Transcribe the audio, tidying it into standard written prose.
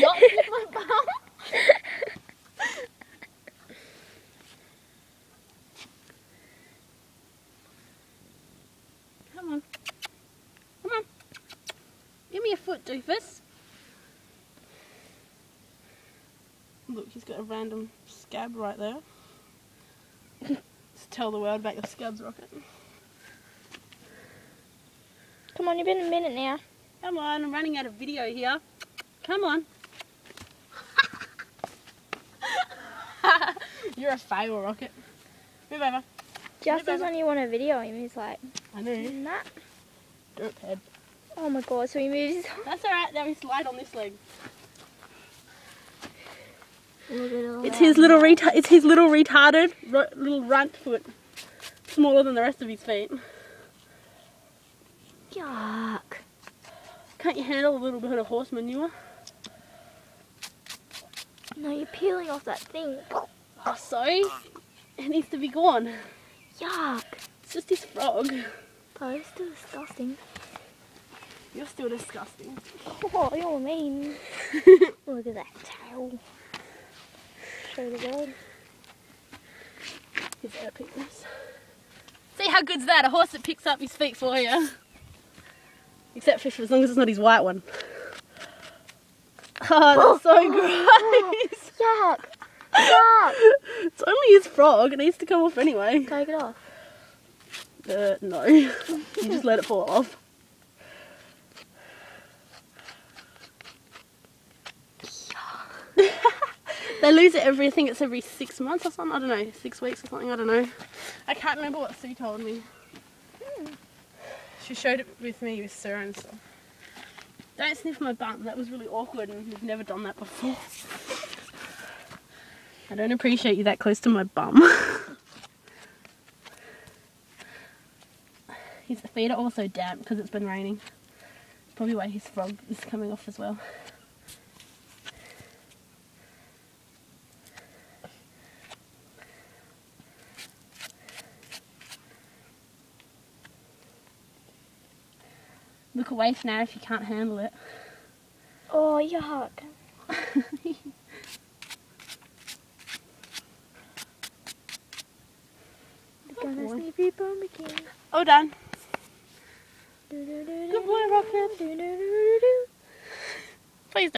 not sniff my bum? Come on. Come on. Give me a foot, doofus. Look, he's got a random scab right there. Just tell the world about your scabs, Rocket. Come on, you've been a minute now. Come on, I'm running out of video here. Come on. You're a fail, Rocket. Move over. Just as when you want to video him, he's like, I know. nah. Derp head. Oh my god, so he moves. That's alright, now we slide on this leg. It's his little retarded little runt foot. Smaller than the rest of his feet. Yuck. Can't you handle a little bit of horse manure? No, you're peeling off that thing. Oh, sorry. It needs to be gone. Yuck. It's just his frog. Oh, it's still disgusting. You're still disgusting. Oh, you're mean. Look at that tail. Show the world. His epicness. See how good's that? A horse that picks up his feet for you. Except for as long as it's not his white one. Oh, that's so gross. Yuck. Yuck. It's only his frog. It needs to come off anyway. Take it off. No. You just let it fall off. They lose it every, I think it's every 6 months or something, I don't know, 6 weeks or something, I don't know. I can't remember what Sue told me. She showed it with me with Sarah and stuff. Don't sniff my bum, that was really awkward and we've never done that before. I don't appreciate you that close to my bum. His feet are also damp because it's been raining. It's probably why his frog is coming off as well. Look away from now if you can't handle it. Oh, yuck. Gonna sniff your bum again. All done. Good Good boy, Rocket. Please don't.